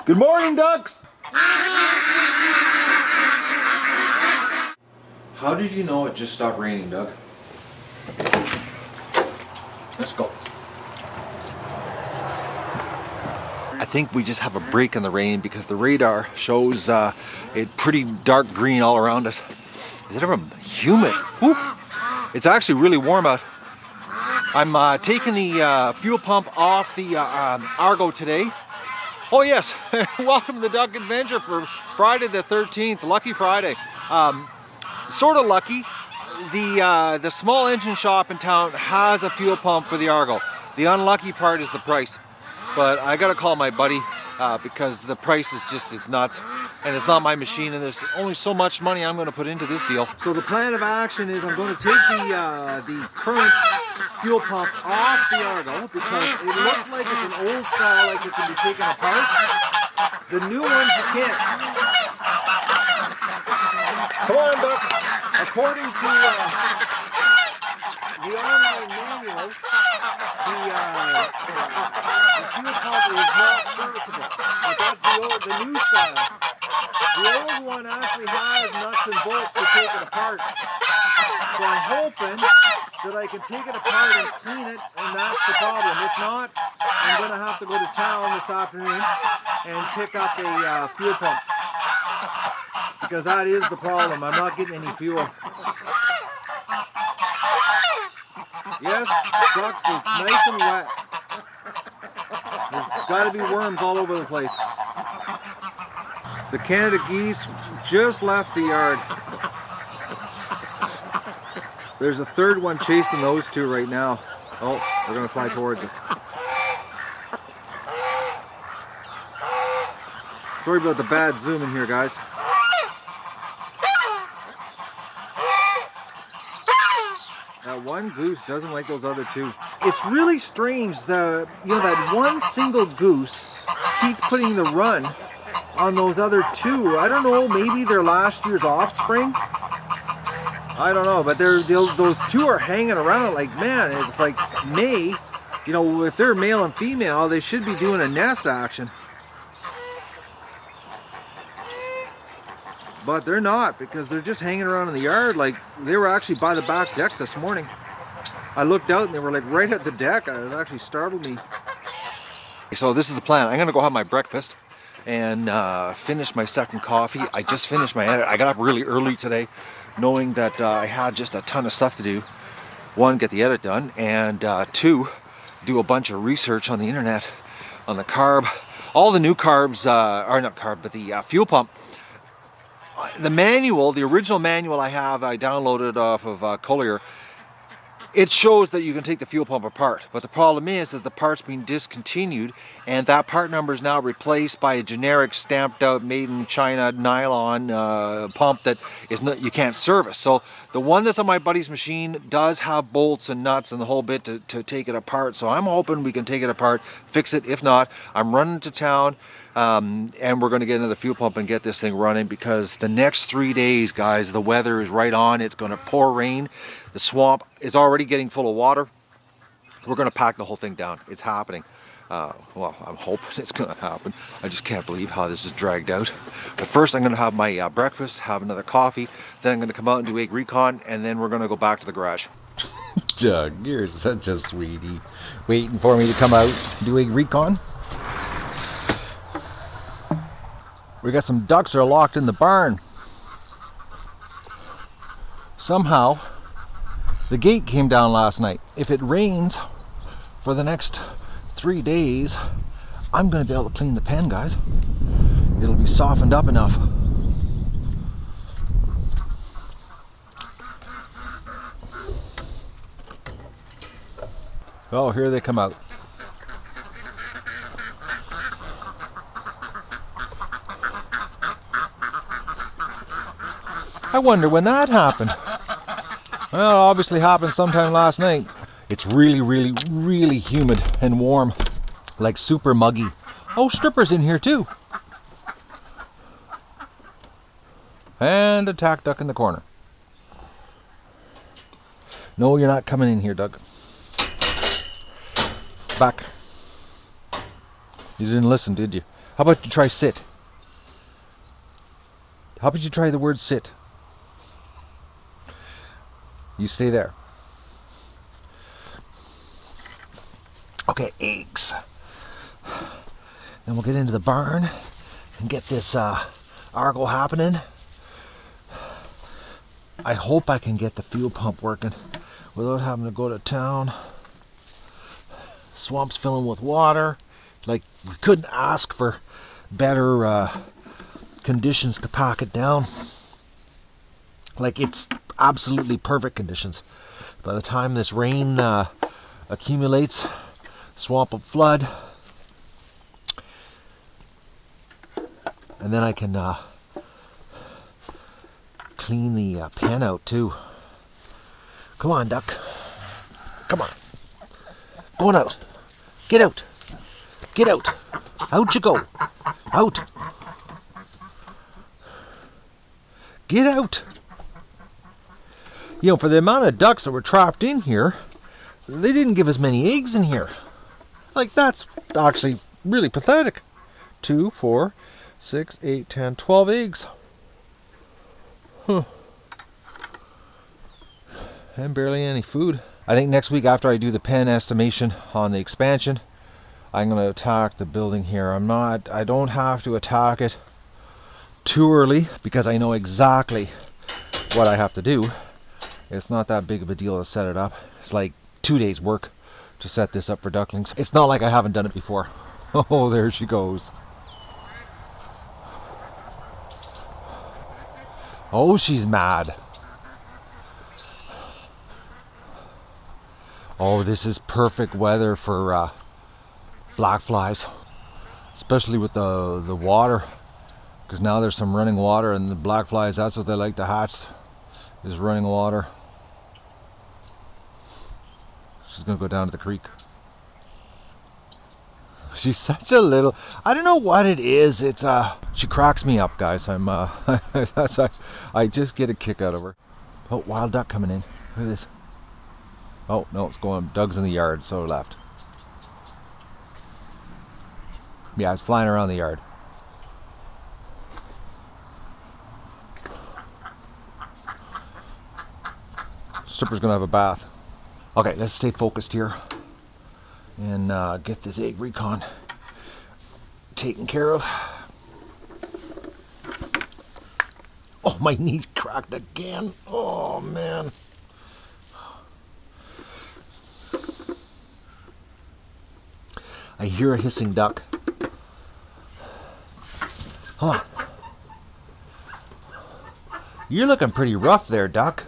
Good morning, ducks! How did you know it just stopped raining, Doug? Let's go. I think we just have a break in the rain because the radar shows it pretty dark green all around us. Is it ever humid? Woo. It's actually really warm out. I'm taking the fuel pump off the Argo today. Oh yes, welcome to the Duck Adventure for Friday the 13th, Lucky Friday. Sort of lucky. The small engine shop in town has a fuel pump for the Argo. The unlucky part is the price. But I gotta call my buddy because the price is nuts, and it's not my machine, and there's only so much money I'm gonna put into this deal. So the plan of action is I'm gonna take the current fuel pump off the Argo because it looks like it's an old style, like it can be taken apart. The new ones you can't. Come on, ducks. According to the online manual, the fuel pump is not serviceable, but that's the new style. The old one actually has nuts and bolts to take it apart. So I'm hoping that I can take it apart and clean it, and that's the problem. If not, I'm going to have to go to town this afternoon and pick up a fuel pump. Because that is the problem. I'm not getting any fuel. Yes, ducks, it's nice and wet. There's got to be worms all over the place. The Canada geese just left the yard. There's a third one chasing those two right now. Oh, they're going to fly towards us. Sorry about the bad zoom in here, guys. That one goose doesn't like those other two. It's really strange, that one single goose keeps putting the run on those other two. I don't know, maybe they're last year's offspring. I don't know, but those two are hanging around like, man, it's like May. You know, if they're male and female, they should be doing a nest action. But they're not, because they're just hanging around in the yard. Like, they were actually by the back deck this morning. I looked out and they were like right at the deck. It actually startled me. So this is the plan. I'm gonna go have my breakfast and finish my second coffee. I just finished my edit. I got up really early today, knowing that I had just a ton of stuff to do. One, get the edit done, and two, do a bunch of research on the internet on the carb. All the new carbs, or not carb, but the fuel pump. The manual, the original manual I downloaded off of Collier, it shows that you can take the fuel pump apart. But the problem is that the part's been discontinued, and that part number is now replaced by a generic stamped out made in China nylon pump that is not, you can't service. So the one that's on my buddy's machine does have bolts and nuts and the whole bit to take it apart. So I'm hoping we can take it apart, fix it. If not, I'm running to town. And we're going to get into the fuel pump and get this thing running, because the next 3 days, guys, the weather is right on. It's going to pour rain. The swamp is already getting full of water. We're going to pack the whole thing down. It's happening. Well, I'm hoping it's going to happen. I just can't believe how this is dragged out. But first I'm going to have my breakfast, have another coffee, then I'm going to come out and do egg recon, and then we're going to go back to the garage. Doug, you're such a sweetie. Waiting for me to come out and do egg recon? We got some ducks that are locked in the barn. Somehow, the gate came down last night. If it rains for the next 3 days, I'm going to be able to clean the pen, guys. It'll be softened up enough. Oh, here they come out. I wonder when that happened. Well, it obviously happened sometime last night. It's really, really, really humid and warm. Like super muggy. Oh, Stripper's in here too. And a tack duck in the corner. No, you're not coming in here, Doug. Back. You didn't listen, did you? How about you try sit? How about you try the word sit? You stay there. Okay, eggs. Then we'll get into the barn and get this Argo happening. I hope I can get the fuel pump working without having to go to town. Swamp's filling with water. Like, we couldn't ask for better conditions to pack it down. Like, it's absolutely perfect conditions. By the time this rain accumulates, swamp will flood. And then I can clean the pen out too. Come on, duck. Come on. Going out. Get out. Get out. Out you go. Out. Get out. You know, for the amount of ducks that were trapped in here, they didn't give as many eggs in here. Like, that's actually really pathetic. 2, 4, 6, 8, 10, 12 eggs. Huh. And barely any food. I think next week, after I do the pen estimation on the expansion, I'm going to attack the building here. I don't have to attack it too early because I know exactly what I have to do. It's not that big of a deal to set it up. It's like 2 days work to set this up for ducklings. It's not like I haven't done it before. Oh, there she goes. Oh, she's mad. Oh, this is perfect weather for black flies, especially with the water, because now there's some running water, and the black flies, that's what they like to hatch, is running water. She's gonna go down to the creek. She's such a little, I don't know what it is. It's she cracks me up, guys. I just get a kick out of her. Oh, wild duck coming in. Look at this. Oh no, it's going. Doug's in the yard, so left. Yeah, it's flying around the yard. Stripper's gonna have a bath. Okay, let's stay focused here and get this egg recon taken care of. Oh, my knee's cracked again. Oh, man. I hear a hissing duck. Huh. You're looking pretty rough there, duck.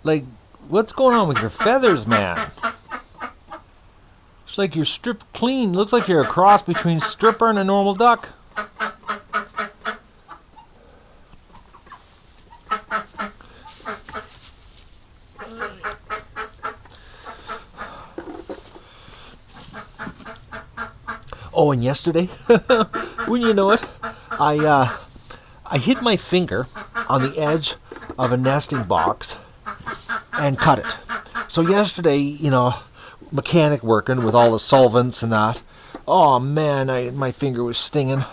Like, what's going on with your feathers, man? It's like you're stripped clean. Looks like you're a cross between stripper and a normal duck. Oh, and yesterday, wouldn't you know it, I hit my finger on the edge of a nesting box and cut it. So yesterday, you know, mechanic working with all the solvents and that. Oh man, my finger was stinging.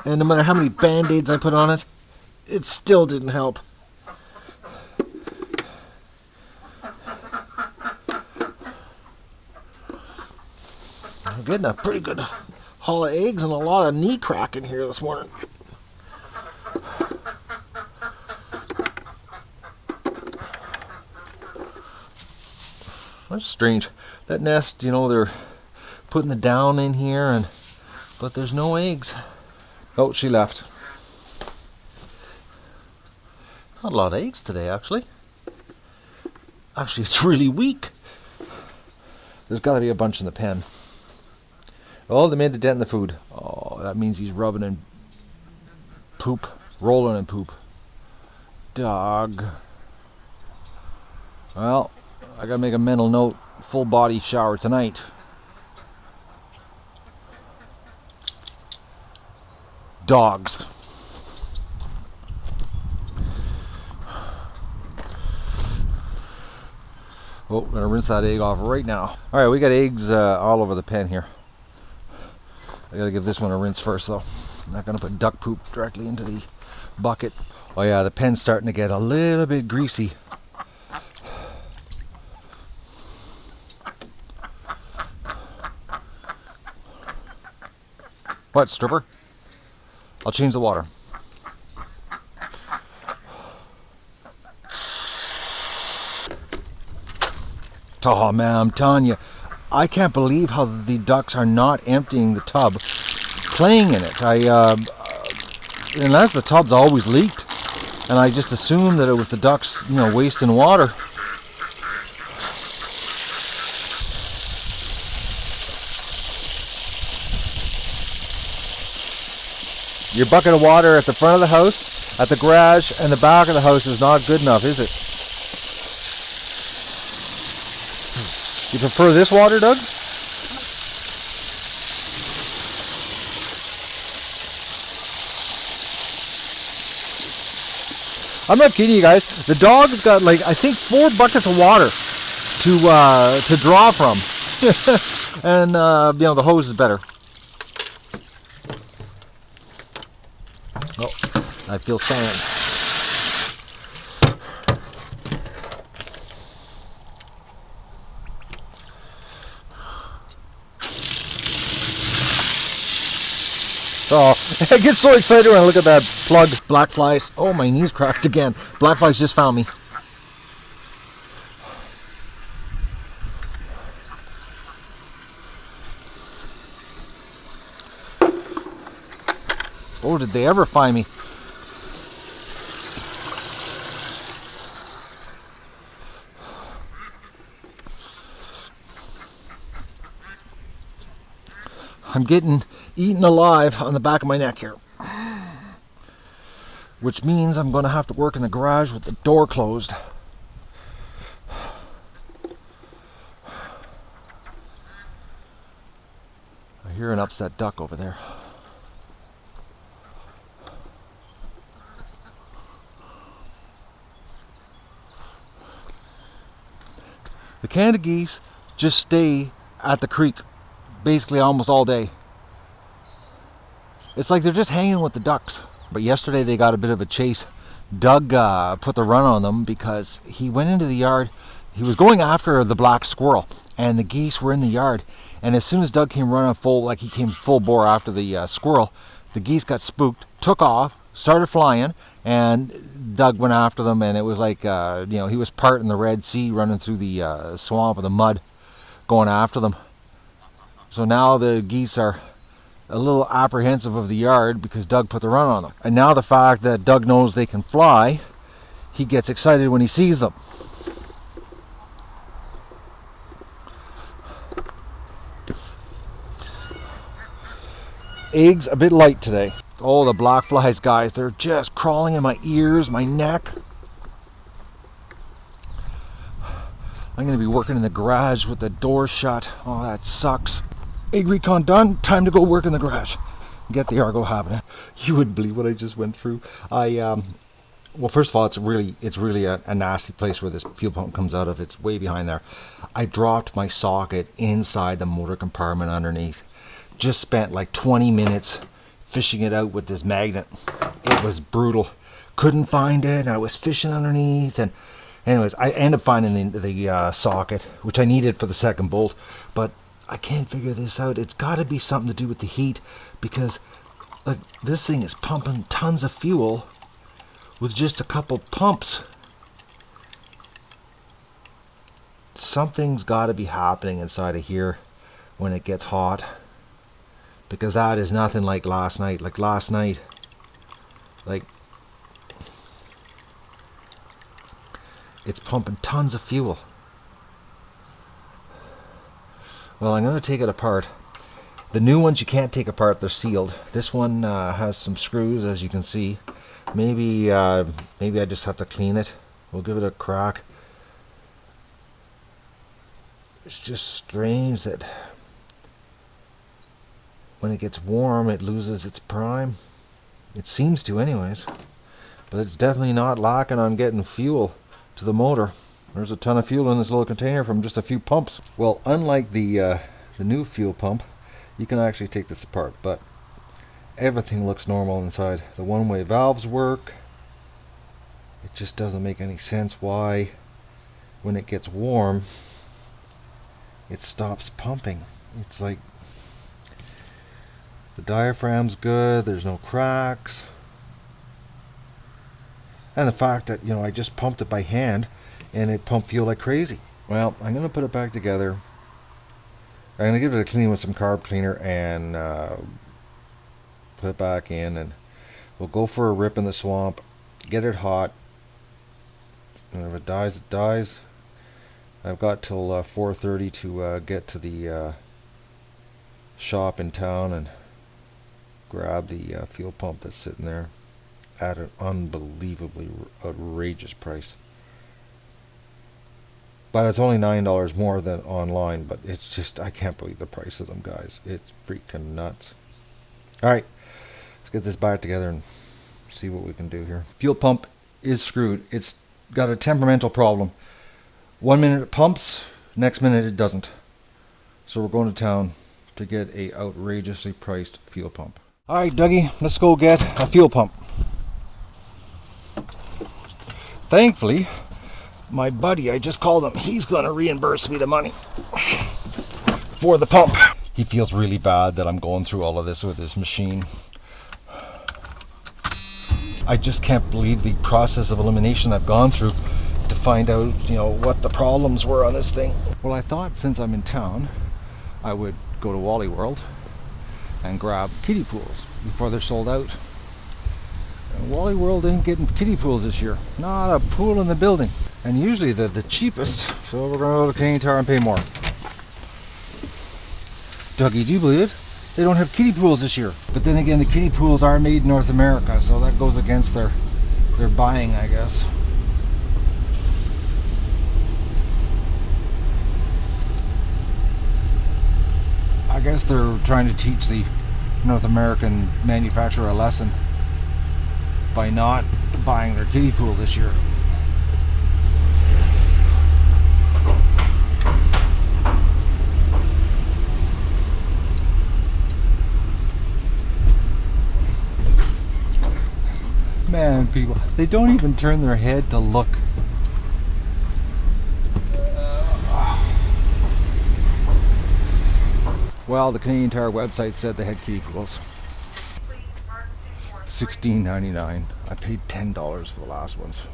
And no matter how many band-aids I put on it, it still didn't help. I'm getting a pretty good haul of eggs and a lot of knee cracking here this morning. That's strange. That nest, you know, they're putting the down in here, but there's no eggs. Oh, she left. Not a lot of eggs today, actually. Actually, it's really weak. There's got to be a bunch in the pen. Oh, they made a dent in the food. Oh, that means he's rubbing in poop, rolling in poop. Dog. Well, I gotta make a mental note. Full body shower tonight. Dogs. Oh, gonna rinse that egg off right now. All right, we got eggs all over the pen here. I gotta give this one a rinse first though. I'm not gonna put duck poop directly into the bucket. Oh yeah, the pen's starting to get a little bit greasy. What, stripper? I'll change the water. Oh man, I'm telling you, I can't believe how the ducks are not emptying the tub, playing in it. Unless the tub's always leaked, and I just assumed that it was the ducks, you know, wasting water. Your bucket of water at the front of the house, at the garage, and the back of the house is not good enough, is it? You prefer this water, Doug? I'm not kidding you guys. The dog's got like, I think 4 buckets of water to draw from. And you know, the hose is better. Oh, I feel sand. Oh, I get so excited when I look at that plug. Black flies. Oh, my knee's cracked again. Black flies just found me. Oh, did they ever find me? I'm getting eaten alive on the back of my neck here. Which means I'm going to have to work in the garage with the door closed. I hear an upset duck over there. The Canada geese just stay at the creek basically almost all day. It's like they're just hanging with the ducks. But yesterday they got a bit of a chase. Doug put the run on them because he went into the yard. He was going after the black squirrel, and the geese were in the yard. And as soon as Doug came running full, like he came full bore after the squirrel, the geese got spooked, took off, started flying, and Doug went after them. And it was like, you know, he was parting the Red Sea, running through the swamp of the mud, going after them. So now the geese are a little apprehensive of the yard because Doug put the run on them. And now the fact that Doug knows they can fly, he gets excited when he sees them. Eggs a bit light today. Oh, the black flies, guys, they're just crawling in my ears, my neck. I'm going to be working in the garage with the door shut. Oh, that sucks. Egg recon done. Time to go work in the garage. Get the Argo happening. You wouldn't believe what I just went through. Well, first of all, it's really a nasty place where this fuel pump comes out of. It's way behind there. I dropped my socket inside the motor compartment underneath. Just spent like 20 minutes fishing it out with this magnet. It was brutal. Couldn't find it. I was fishing underneath, and anyways, I ended up finding the socket, which I needed for the second bolt, but I can't figure this out. It's got to be something to do with the heat, because like this thing is pumping tons of fuel with just a couple pumps. Something's got to be happening inside of here when it gets hot, because that is nothing like last night. Like last night, like it's pumping tons of fuel. Well, I'm going to take it apart. The new ones you can't take apart, they're sealed. This one has some screws, as you can see. Maybe I just have to clean it. We'll give it a crack. It's just strange that when it gets warm, it loses its prime. It seems to anyways. But it's definitely not lacking on getting fuel to the motor. There's a ton of fuel in this little container from just a few pumps. Well, unlike the new fuel pump, you can actually take this apart, but everything looks normal inside. The one-way valves work. It just doesn't make any sense why, when it gets warm, it stops pumping. It's like the diaphragm's good, there's no cracks. And the fact that, you know, I just pumped it by hand and it pumped fuel like crazy. Well, I'm going to put it back together. I'm going to give it a clean with some carb cleaner and put it back in, and we'll go for a rip in the swamp, get it hot, and if it dies, it dies. I've got till 4:30 to get to the shop in town and grab the fuel pump that's sitting there at an unbelievably outrageous price. But it's only $9 more than online, but it's just, I can't believe the price of them, guys. It's freaking nuts. Alright, let's get this back together and see what we can do here. Fuel pump is screwed. It's got a temperamental problem. 1 minute it pumps, next minute it doesn't. So we're going to town to get a outrageously priced fuel pump. Alright, Dougie, let's go get a fuel pump. Thankfully, my buddy, I just called him, he's going to reimburse me the money for the pump. He feels really bad that I'm going through all of this with his machine. I just can't believe the process of elimination I've gone through to find out, you know, what the problems were on this thing. Well, I thought since I'm in town, I would go to Wally World and grab kiddie pools before they're sold out. And Wally World ain't getting kiddie pools this year. Not a pool in the building. And usually they're the cheapest, so we're going to go to Canadian Tire and pay more. Dougie, do you believe it? They don't have kiddie pools this year. But then again, the kiddie pools are made in North America, so that goes against their buying, I guess. I guess they're trying to teach the North American manufacturer a lesson by not buying their kiddie pool this year. Man, people, they don't even turn their head to look. Well, the Canadian Tire website said they had kiddie pools. $16.99. I paid $10 for the last ones.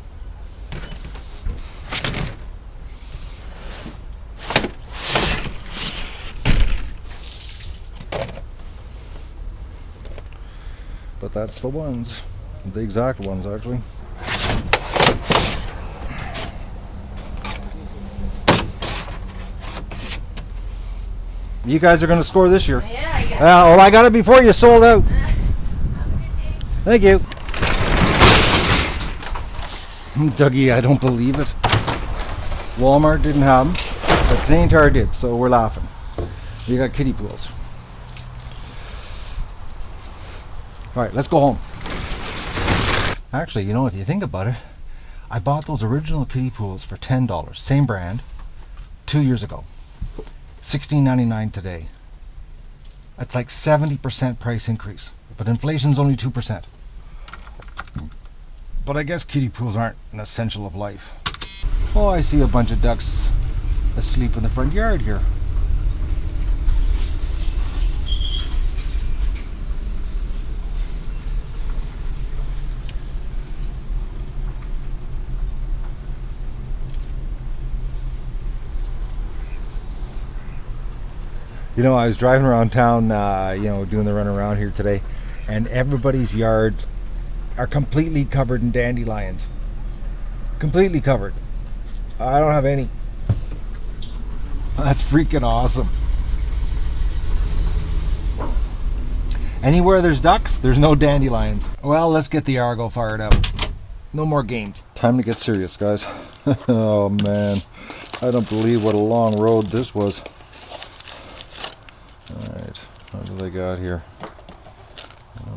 But that's the ones. The exact ones, actually. You guys are going to score this year. Yeah, I got it. Well, I got it before you sold out. Thank you. Dougie, I don't believe it. Walmart didn't have them, but Canadian Tire did, so we're laughing. We got kiddie pools. All right, let's go home. Actually, you know, if you think about it, I bought those original kiddie pools for $10, same brand, 2 years ago. $16.99 today. That's like 70% price increase, but inflation's only 2%. But I guess kiddie pools aren't an essential of life. Oh, I see a bunch of ducks asleep in the front yard here. You know, I was driving around town, you know, doing the run around here today, and everybody's yards are completely covered in dandelions. Completely covered. I don't have any. That's freaking awesome. Anywhere there's ducks, there's no dandelions. Well, let's get the Argo fired up. No more games. Time to get serious, guys. Oh man, I don't believe what a long road this was. Alright, what do they got here?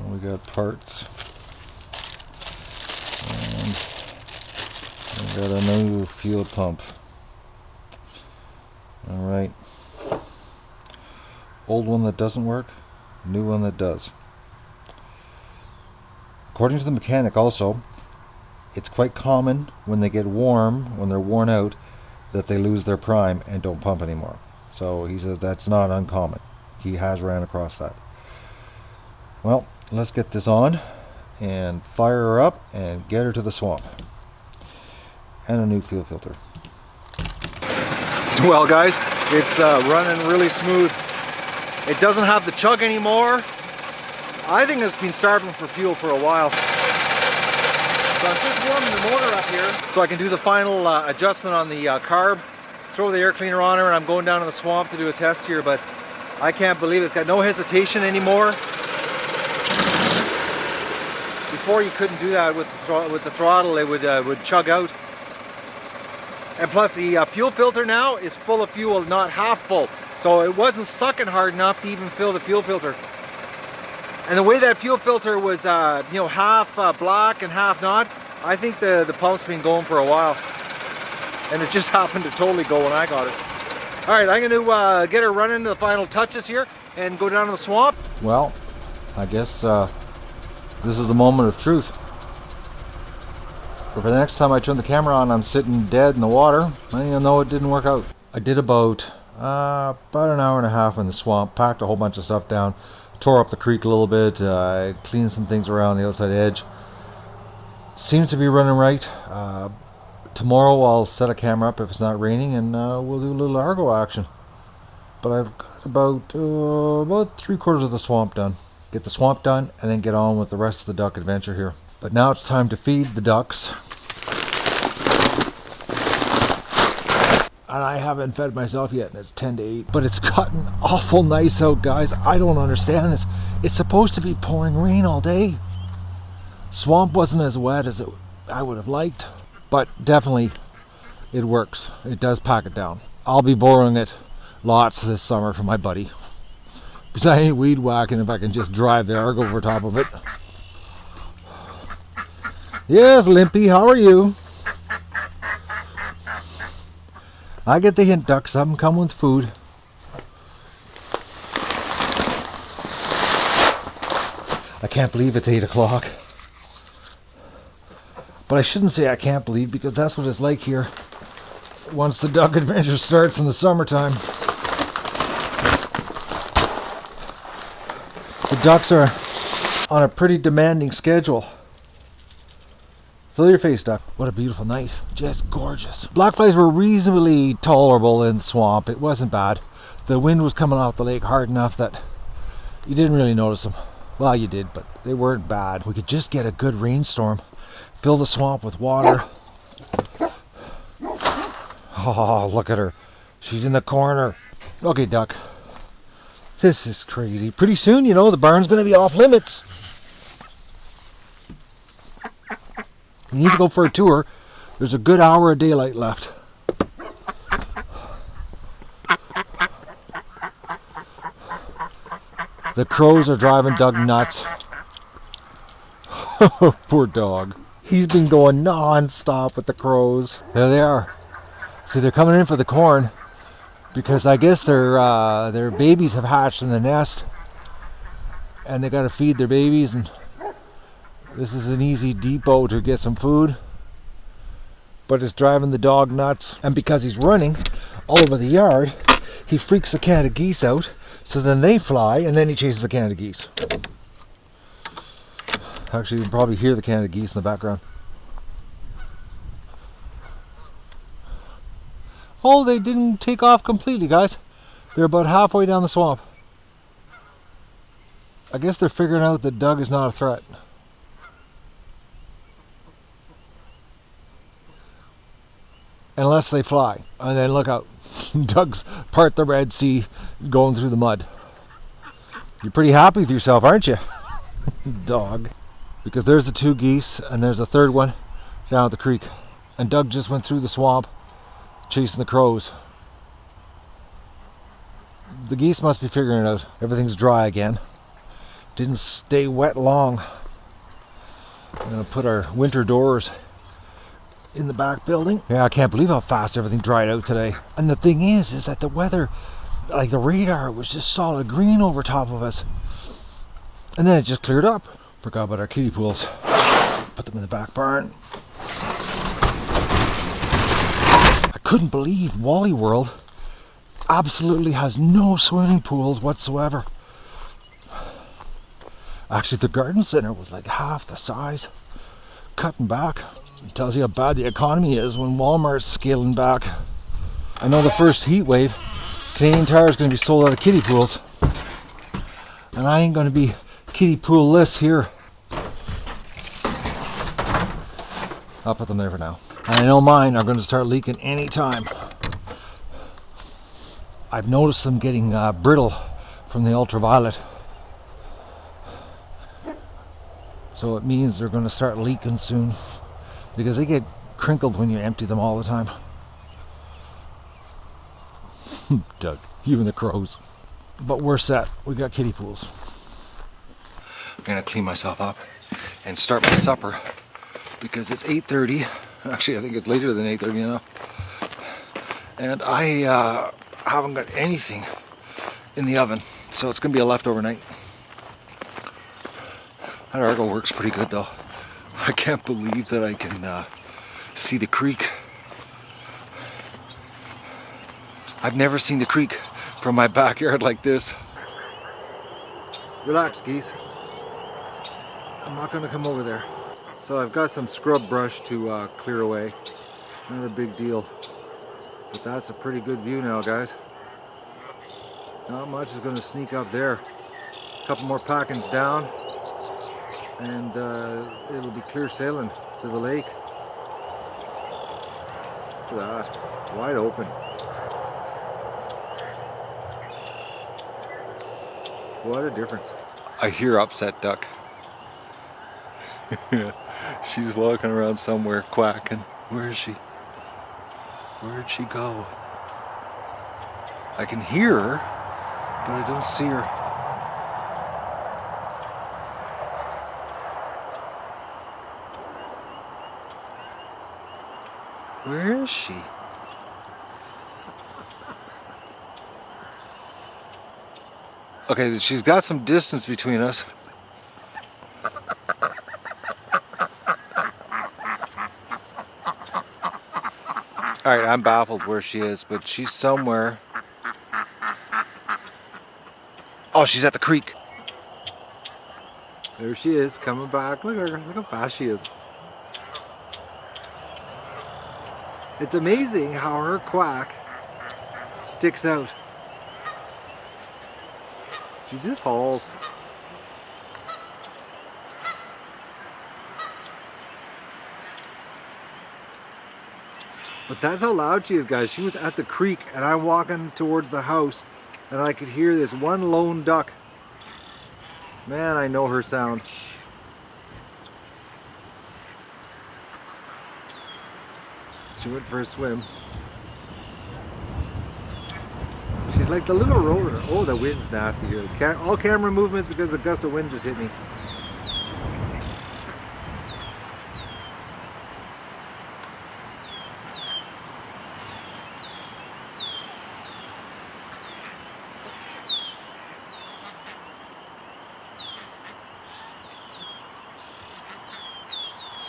We got parts. And Got a new fuel pump. Alright. Old one that doesn't work, new one that does. According to the mechanic also, it's quite common when they get warm, when they're worn out, that they lose their prime and don't pump anymore. So he says that's not uncommon. He has ran across that. Well, let's get this on and fire her up and get her to the swamp. And a new fuel filter. Well guys, it's running really smooth. It doesn't have the chug anymore. I think it's been starving for fuel for a while. So I'm just warming the motor up here so I can do the final adjustment on the carb, throw the air cleaner on her, and I'm going down to the swamp to do a test here, but I can't believe it's got no hesitation anymore. Before you couldn't do that with the throttle, it would chug out. And plus the fuel filter now is full of fuel, not half full. So it wasn't sucking hard enough to even fill the fuel filter. And the way that fuel filter was, half black and half not, I think the pump's been going for a while. And it just happened to totally go when I got it. All right, I'm going to get her running to the final touches here and go down to the swamp. Well, I guess this is the moment of truth. For the next time I turn the camera on, I'm sitting dead in the water. I even know it didn't work out. I did about an hour and a half in the swamp, packed a whole bunch of stuff down, tore up the creek a little bit, cleaned some things around the outside edge. Seems to be running right. Tomorrow I'll set a camera up if it's not raining, and we'll do a little Argo action. But I've got about 3/4 of the swamp done. Get the swamp done and then get on with the rest of the duck adventure here. But now it's time to feed the ducks. And I haven't fed myself yet, and it's 10 to 8. But it's gotten awful nice out, guys. I don't understand this. It's supposed to be pouring rain all day. Swamp wasn't as wet as I would have liked, but definitely it works. It does pack it down. I'll be borrowing it lots this summer from my buddy, because I ain't weed whacking if I can just drive the Argo over top of it. Yes, Limpy, how are you? I get the hint, duck. Something come with food. I can't believe it's 8 o'clock. But I shouldn't say I can't believe, because that's what it's like here once the duck adventure starts in the summertime. The ducks are on a pretty demanding schedule. Fill your face, duck. What a beautiful night. Just gorgeous. Blackflies were reasonably tolerable in the swamp. It wasn't bad. The wind was coming off the lake hard enough that you didn't really notice them. Well, you did, but they weren't bad. We could just get a good rainstorm. Fill the swamp with water. Oh, look at her. She's in the corner. Okay, duck. This is crazy. Pretty soon, the barn's going to be off limits. You need to go for a tour. There's a good hour of daylight left. The crows are driving Doug nuts. Poor dog. He's been going non-stop with the crows. There they are. See, they're coming in for the corn because I guess their babies have hatched in the nest, and they got to feed their babies, and this is an easy depot to get some food, but it's driving the dog nuts. And because he's running all over the yard, he freaks the Canada geese out, so then they fly, and then he chases the Canada geese. Actually, you can probably hear the Canada geese in the background. Oh, they didn't take off completely, guys. They're about halfway down the swamp. I guess they're figuring out that Doug is not a threat. Unless they fly. And then look out. Doug's part the Red Sea going through the mud. You're pretty happy with yourself, aren't you? Dog. Because there's the 2 geese and there's a third one down at the creek. And Doug just went through the swamp chasing the crows. The geese must be figuring it out. Everything's dry again. Didn't stay wet long. I'm going to put our winter doors in the back building. Yeah, I can't believe how fast everything dried out today. And the thing is that the weather, like the radar was just solid green over top of us. And then it just cleared up. Forgot about our kiddie pools. Put them in the back barn. I couldn't believe Wally World absolutely has no swimming pools whatsoever. Actually, the garden center was like half the size. Cutting back. It tells you how bad the economy is when Walmart's scaling back. I know the first heat wave, Canadian Tire is going to be sold out of kiddie pools. And I ain't going to be kiddie pool-less here. I'll put them there for now. And I know mine are going to start leaking any time. I've noticed them getting brittle from the ultraviolet. So it means they're going to start leaking soon. Because they get crinkled when you empty them all the time. Doug, even the crows. But we're set. We got kiddie pools. I'm going to clean myself up and start my supper. Because it's 8:30. Actually, I think it's later than 8:30 now. And I haven't got anything in the oven. So it's going to be a leftover night. That Argo works pretty good though. I can't believe that I can see the creek. I've never seen the creek from my backyard like this. Relax, geese. I'm not going to come over there. So I've got some scrub brush to clear away. Not a big deal. But that's a pretty good view now, guys. Not much is going to sneak up there. A couple more packings down. And it'll be clear sailing to the lake. Look at that, wide open. What a difference. I hear Upset Duck. She's walking around somewhere quacking. Where is she? Where'd she go? I can hear her, but I don't see her. Where is she? Okay, she's got some distance between us. Alright, I'm baffled where she is, but she's somewhere. Oh, she's at the creek. There she is, coming back. Look at her, look how fast she is. It's amazing how her quack sticks out. She just hauls. But that's how loud she is, guys. She was at the creek and I'm walking towards the house and I could hear this one lone duck. Man, I know her sound. She went for a swim. She's like the little roller. Oh, the wind's nasty here. All camera movements because the gust of wind just hit me.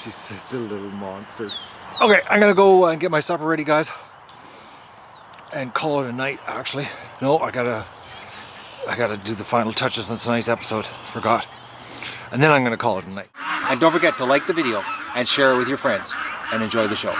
She's such a little monster. Okay, I'm gonna go and get my supper ready, guys, and call it a night. Actually, no, I gotta do the final touches on tonight's episode. Forgot, and then I'm gonna call it a night. And don't forget to like the video and share it with your friends, and enjoy the show.